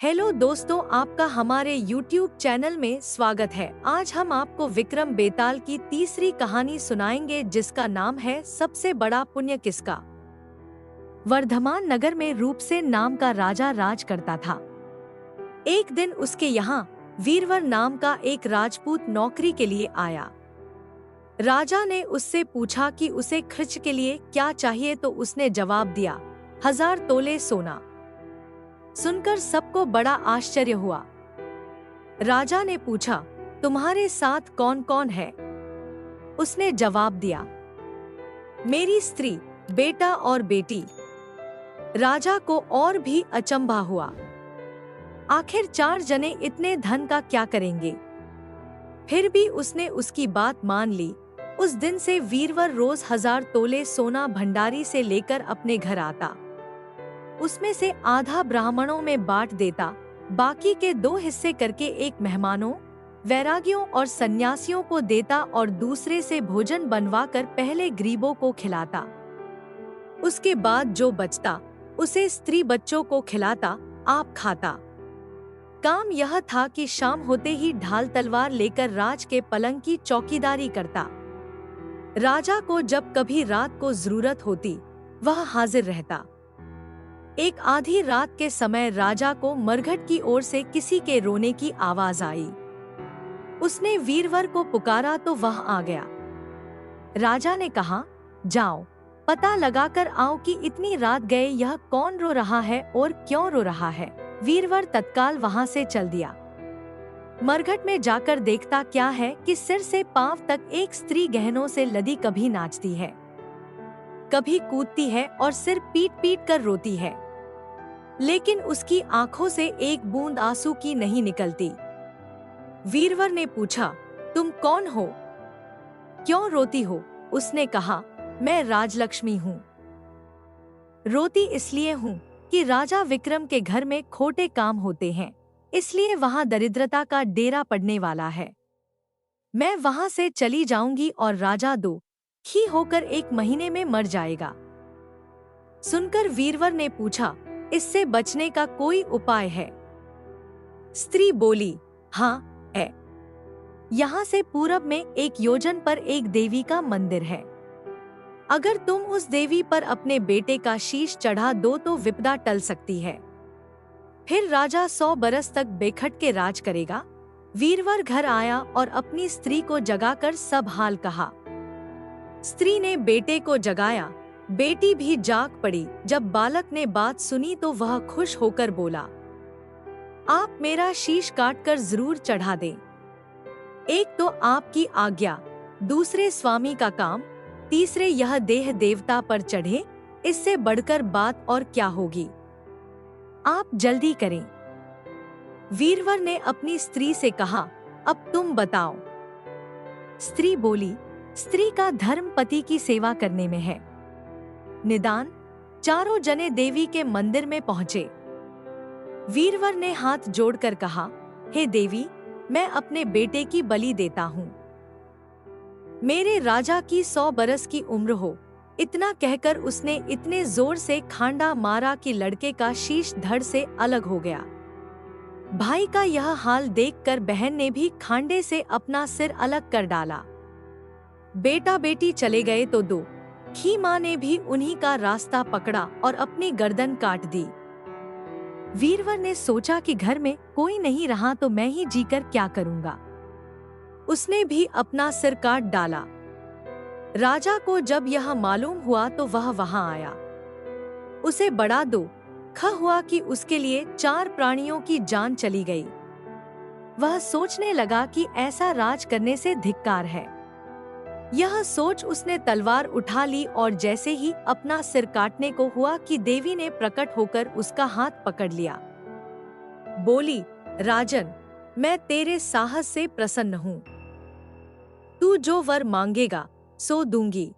Hello दोस्तों, आपका हमारे YouTube चैनल में स्वागत है। आज हम आपको विक्रम बेताल की तीसरी कहानी सुनाएंगे जिसका नाम है सबसे बड़ा पुण्य किसका। वर्धमान नगर में रूपसेन नाम का राजा राज करता था। एक दिन उसके यहाँ वीरवर नाम का एक राजपूत नौकरी के लिए आया। राजा ने उससे पूछा कि उसे खर्च के लिए क्या चाहिए तो उसने जवाब दिया, 1000 तोले सोना। सुनकर सबको बड़ा आश्चर्य हुआ। राजा ने पूछा, तुम्हारे साथ कौन कौन है? उसने जवाब दिया, मेरी स्त्री, बेटा और बेटी। राजा को और भी अचंभा हुआ। आखिर 4 जने इतने धन का क्या करेंगे? फिर भी उसने उसकी बात मान ली। उस दिन से वीरवर रोज 1000 तोले सोना भंडारी से लेकर अपने घर आता। उसमें से आधा ब्राह्मणों में बांट देता, बाकी के 2 हिस्से करके एक मेहमानों, वैरागियों और सन्यासियों को देता और दूसरे से भोजन बनवाकर पहले गरीबों को खिलाता। उसके बाद जो बचता उसे स्त्री बच्चों को खिलाता, आप खाता। काम यह था कि शाम होते ही ढाल तलवार लेकर राज के पलंग की चौकीदारी करता। राजा को जब कभी रात को जरूरत होती वह हाजिर रहता। एक आधी रात के समय राजा को मरघट की ओर से किसी के रोने की आवाज आई। उसने वीरवर को पुकारा तो वह आ गया। राजा ने कहा, जाओ पता लगाकर आओ कि इतनी रात गए यह कौन रो रहा है और क्यों रो रहा है। वीरवर तत्काल वहां से चल दिया। मरघट में जाकर देखता क्या है कि सिर से पांव तक एक स्त्री गहनों से लदी कभी नाचती है, कभी कूदती है और सिर पीट पीट कर रोती है, लेकिन उसकी आंखों से एक बूंद आंसू की नहीं निकलती। वीरवर ने पूछा, तुम कौन हो? क्यों रोती हो? उसने कहा, मैं राजलक्ष्मी हूँ। रोती इसलिए हूँ कि राजा विक्रम के घर में खोटे काम होते हैं, इसलिए वहाँ दरिद्रता का डेरा पड़ने वाला है। मैं वहाँ से चली जाऊंगी और राजा दुखी होकर 1 महीने में मर जाएगा। सुनकर वीरवर ने पूछा, इससे बचने का कोई उपाय है? स्त्री बोली, हाँ है। यहाँ से पूरब में 1 योजन पर एक देवी का मंदिर है। अगर तुम उस देवी पर अपने बेटे का शीश चढ़ा दो तो विपदा टल सकती है। फिर राजा 100 बरस तक बेखटके राज करेगा। वीरवर घर आया और अपनी स्त्री को जगाकर सब हाल कहा। स्त्री ने बेटे को जगाया, बेटी भी जाग पड़ी। जब बालक ने बात सुनी तो वह खुश होकर बोला, आप मेरा शीश काटकर जरूर चढ़ा दें। एक तो आपकी आज्ञा, दूसरे स्वामी का काम, तीसरे यह देह देवता पर चढ़े, इससे बढ़कर बात और क्या होगी? आप जल्दी करें। वीरवर ने अपनी स्त्री से कहा, अब तुम बताओ। स्त्री बोली, स्त्री का धर्म पति की सेवा करने में है। निदान 4 जने देवी के मंदिर में पहुंचे। वीरवर ने हाथ जोड़कर कहा, हे देवी, मैं अपने बेटे की बलि देता हूँ। मेरे राजा की 100 बरस की उम्र हो। इतना कहकर उसने इतने जोर से खांडा मारा कि लड़के का शीश धड़ से अलग हो गया। भाई का यह हाल देखकर बहन ने भी खांडे से अपना सिर अलग कर डाला। बेटा बेटी चले गए तो दुखी माँ ने भी उन्हीं का रास्ता पकड़ा और अपनी गर्दन काट दी। वीरवर ने सोचा कि घर में कोई नहीं रहा तो मैं ही जीकर क्या करूंगा। उसने भी अपना सिर काट डाला। राजा को जब यह मालूम हुआ तो वह वहां आया। उसे बड़ा दुख हुआ कि उसके लिए 4 प्राणियों की जान चली गई। वह सोचने लगा कि ऐसा राज करने से धिक्कार है। यह सोच उसने तलवार उठा ली और जैसे ही अपना सिर काटने को हुआ कि देवी ने प्रकट होकर उसका हाथ पकड़ लिया। बोली, राजन, मैं तेरे साहस से प्रसन्न हूँ। तू जो वर मांगेगा सो दूंगी।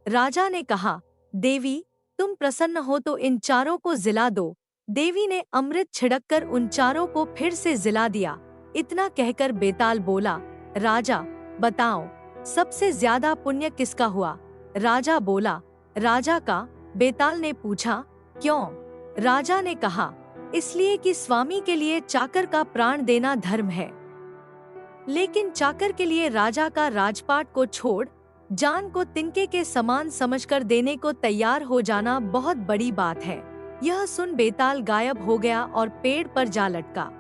राजा ने कहा, देवी, तुम प्रसन्न हो तो इन 4 को जिला दो। देवी ने अमृत छिड़ककर उन 4 को फिर से जिला दिया। इतना कहकर बेताल बोला, राजा बताओ, सबसे ज्यादा पुण्य किसका हुआ? राजा बोला, राजा का। बेताल ने पूछा, क्यों? राजा ने कहा, इसलिए कि स्वामी के लिए चाकर का प्राण देना धर्म है। लेकिन चाकर के लिए राजा का राजपाट को छोड़ जान को तिनके के समान समझकर देने को तैयार हो जाना बहुत बड़ी बात है। यह सुन बेताल गायब हो गया और पेड़ पर जा लटका।